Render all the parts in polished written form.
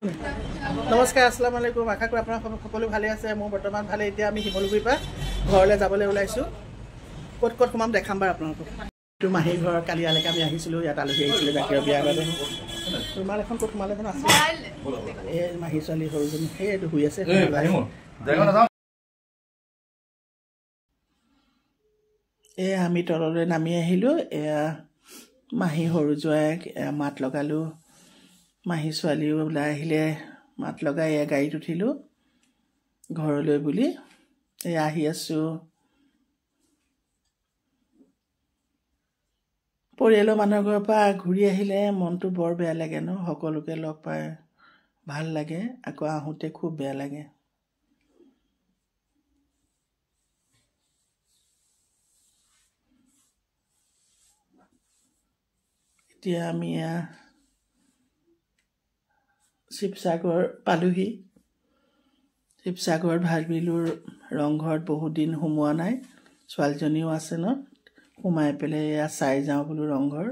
নমস্কাৰ, আসসালামু আলাইকুম। আশা কৰোঁ আপোনাৰ সকলো ভালে আছে। মোৰ বৰ্তমান ভালে। এতিয়া আমি শিমলুগুৰিৰ পৰা ঘৰলৈ যাবলৈ ওলাইছোঁ। ক'ত ক'ত সোমাম দেখাম বাৰু আপোনালোকক। এইটো মাহীৰ ঘৰ। কালিয়ালৈকে আমি আহিছিলোঁ, ইয়াত আলহী আহিছিলে জাকিৰৰ বিয়াৰ বাবে। ৰুমাল এখন ক'ত সোমালে জানো আছে। এই মাহী ছোৱালী সৰুজনী সেইটো শুই আছে। এয়া আমি তললৈ নামি আহিলোঁ। এয়া মাহী সৰু জোৱাইক মাত লগালোঁ। মাহী ছোৱালীও ওলাই আহিলে, মাত লগাই এয়া গাড়ীত উঠিলোঁ ঘৰলৈ বুলি। এয়া আহি আছোঁ। পৰিয়ালৰ মানুহৰ ঘৰৰ পৰা ঘূৰি আহিলে মনটো বৰ বেয়া লাগে ন। সকলোকে লগ পাই ভাল লাগে, আকৌ আহোঁতে খুব বেয়া লাগে। এতিয়া আমি শিৱসাগৰ পালোহি। শিৱসাগৰত ভাবিলোঁ ৰংঘৰত বহুত দিন সোমোৱা নাই, ছোৱালীজনীও আছে ন, সোমাই পেলাই এয়া চাই যাওঁ বোলো ৰংঘৰ।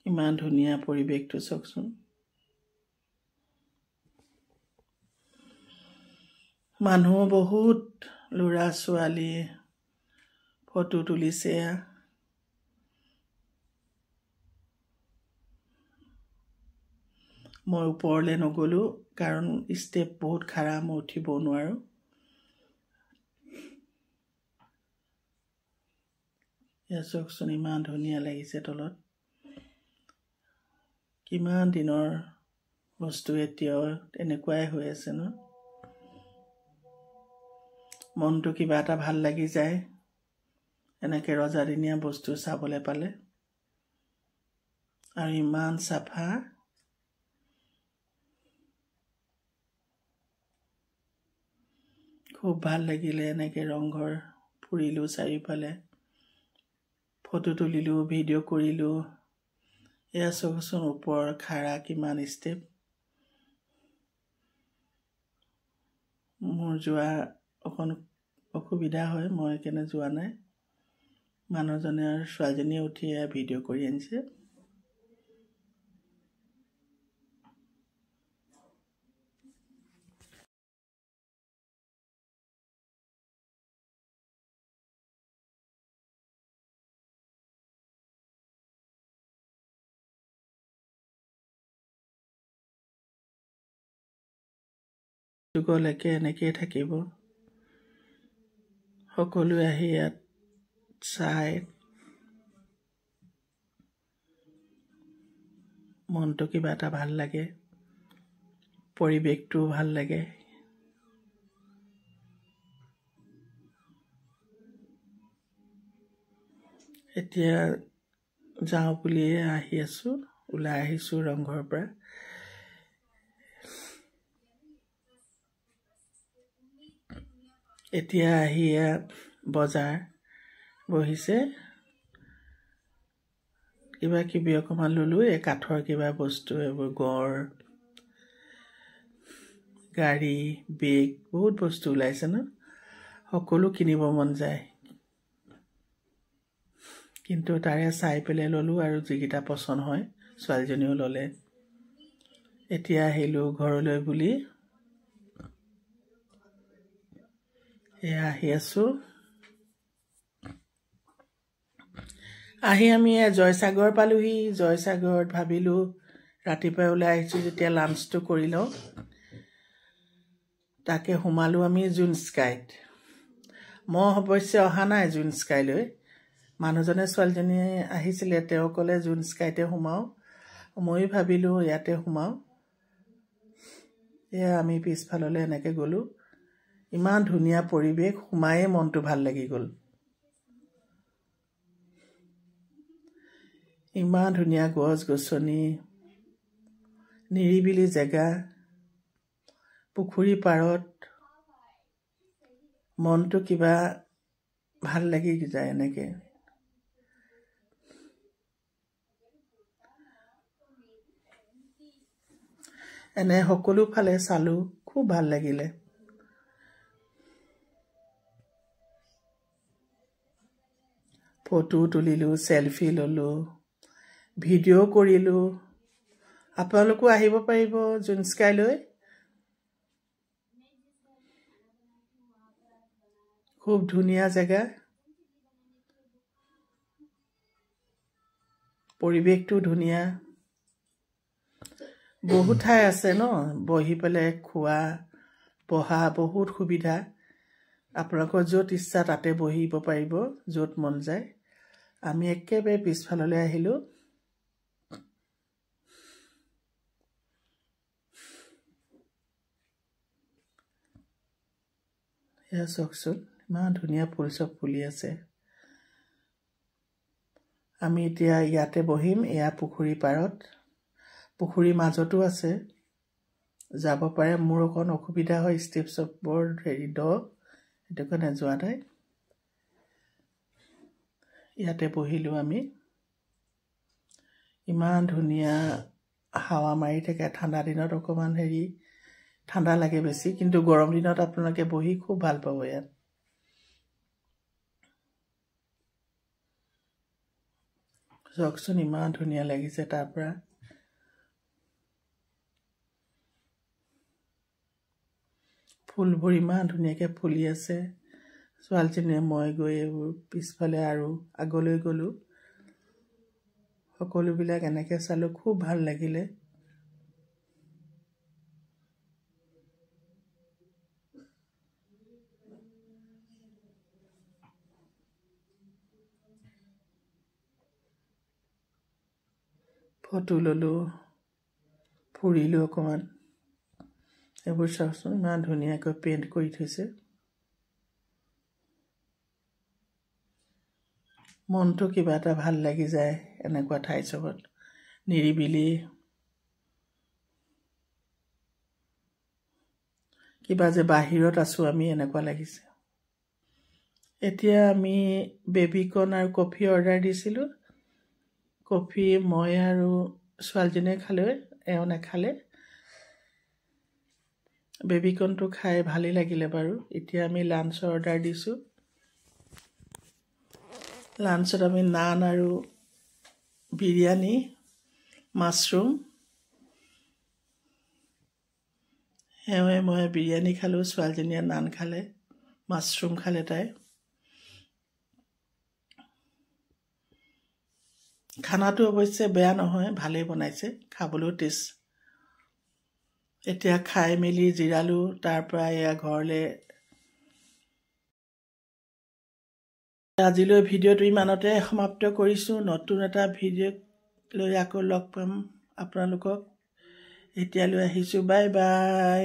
ইমান ধুনীয়া পৰিৱেশটো চাওকচোন। মানুহ বহুত, ল'ৰা ছোৱালী ফটো তুলিছে। মই ওপৰলৈ নগ'লোঁ কাৰণ ষ্টেপ বহুত খাৰা, মই উঠিব নোৱাৰোঁ। এয়া চাওকচোন ইমান ধুনীয়া লাগিছে তলত। কিমান দিনৰ বস্তু এতিয়াও এনেকুৱাই হৈ আছে ন। মনটো কিবা এটা ভাল লাগি যায় এনেকৈ ৰজাদিনীয়া বস্তু চাবলৈ পালে। আৰু ইমান চাফা। খুব ভাল লাগিলে এনেকৈ ৰংঘৰ ফুৰিলোঁ চাৰিওফালে, ফটো তুলিলোঁ, ভিডিঅ' কৰিলোঁ। এয়া চাওকচোন ওপৰৰ খাৰা কিমান ষ্টেপ। মোৰ যোৱা অকণ অসুবিধা হয়, মই সেইকাৰণে যোৱা নাই। মানুহজনে আৰু ছোৱালীজনীয়ে উঠি ভিডিঅ' কৰি আনিছে। যুগলৈকে এনেকৈয়ে থাকিব। সকলোৱে আহি ইয়াত চাই মনটো কিবা এটা ভাল লাগে, পৰিৱেশটোও ভাল লাগে। এতিয়া যাওঁ বুলিয়ে আহি আছোঁ, ওলাই আহিছোঁ ৰংঘৰৰ পৰা। এতিয়া আহি বজাৰ বহিছে, কিবা কিবি অকণমান ল'লোঁ। এই কাঠৰ কিবা বস্তু, এইবোৰ গড়, গাড়ী, বেগ, বহুত বস্তু ওলাইছে ন। সকলো কিনিব মন যায়, কিন্তু তাৰে চাই পেলাই ল'লোঁ আৰু যিকেইটা পচন্দ হয়। ছোৱালীজনীও ল'লে। এতিয়া আহিলোঁ ঘৰলৈ বুলি। এয়া আহি আছোঁ। আহি আমি জয়সাগৰ পালোহি। জয়সাগৰত ভাবিলোঁ ৰাতিপুৱাই ওলাই আহিছোঁ যেতিয়া লাঞ্চটো কৰি লওঁ। তাকে সোমালোঁ আমি জুন স্কাইত। মই অৱশ্যে অহা নাই জুন স্কাইলৈ। মানুহজনে ছোৱালীজনীয়ে আহিছিলে, তেওঁ ক'লে জুন স্কাইতে সোমাওঁ। ময়ো ভাবিলোঁ ইয়াতে সোমাওঁ। এয়া আমি পিছফাললৈ এনেকৈ গ'লোঁ। ইমান ধুনীয়া পৰিৱেশ, সোমায়েই মনটো ভাল লাগি গ'ল। ইমান ধুনীয়া গছ গছনি, নিৰিবিলি জেগা, পুখুৰী পাৰত মনটো কিবা ভাল লাগি যায় এনেকৈ। এনে সকলো ফালে চালোঁ, খুব ভাল লাগিলে। ফটো তুলিলোঁ, চেলফি ল'লোঁ। ভিডিঅ' কৰিলোঁ আপোনালোকো আহিব পাৰিব জুনস্কাইলৈ খুব ধুনীয়া জেগা পৰিৱেশটো ধুনীয়া বহুত ঠাই আছে ন বহি পেলাই খোৱা পঢ়া বহুত সুবিধা আপোনালোকৰ য'ত ইচ্ছা তাতে বহিব পাৰিব য'ত মন যায় আমি একেবাৰে পিছফাললৈ আহিলোঁ এয়া চাওকচোন ইমান ধুনীয়া ফুল চব ফুলি আছে আমি এতিয়া ইয়াতে বহিম এয়া পুখুৰী পাৰত পুখুৰীৰ মাজতো আছে যাব পাৰে মোৰ অকণ অসুবিধা হয় ষ্টেপছ বৰ হেৰি দ সেইটো কাৰণে যোৱা নাই ইয়াতে বহিলোঁ আমি ইমান ধুনীয়া হাৱা মাৰি থাকে ঠাণ্ডা দিনত অকণমান হেৰি ঠাণ্ডা লাগে বেছি কিন্তু গৰম দিনত আপোনালোকে বহি খুব ভাল পাব ইয়াত চাওকচোন ইমান ধুনীয়া লাগিছে তাৰ পৰা ফুলবোৰ ইমান ধুনীয়াকৈ ফুলি আছে ছোৱালীজনীয়ে মই গৈ এইবোৰ পিছফালে আৰু আগলৈ গ'লোঁ সকলোবিলাক এনেকৈ চালোঁ খুব ভাল লাগিলে ফটো ল'লোঁ ফুৰিলোঁ অকণমান এইবোৰ চাওকচোন ইমান ধুনীয়াকৈ পেইণ্ট কৰি থৈছে মনটো কিবা এটা ভাল লাগি যায় এনেকুৱা ঠাই চবত নিৰিবিলি কিবা যে বাহিৰত আছোঁ আমি এনেকুৱা লাগিছে এতিয়া আমি বেবিকৰ্ণ আৰু কফি অৰ্ডাৰ দিছিলোঁ কফি মই আৰু ছোৱালীজনীয়ে খালোঁ এওঁ নাখালে বেবিকৰ্ণটো খাই ভালেই লাগিলে বাৰু এতিয়া আমি লাঞ্চৰ অৰ্ডাৰ দিছোঁ লাঞ্চত আমি নান আৰু বিৰিয়ানী মাছৰুম এওঁৱে মই বিৰিয়ানী খালোঁ ছোৱালীজনীয়ে নান খালে মাছৰুম খালে তাই খানাটো অৱশ্যে বেয়া নহয় ভালেই বনাইছে খাবলৈও টেষ্ট এতিয়া খাই মেলি জিৰালোঁ তাৰ পৰা এয়া ঘৰলৈ আজিলৈ ভিডিঅ'টো ইমানতে সমাপ্ত কৰিছোঁ নতুন এটা ভিডিঅ'ত লৈ আকৌ লগ পাম আপোনালোকক এতিয়ালৈ আহিছোঁ বাই বাই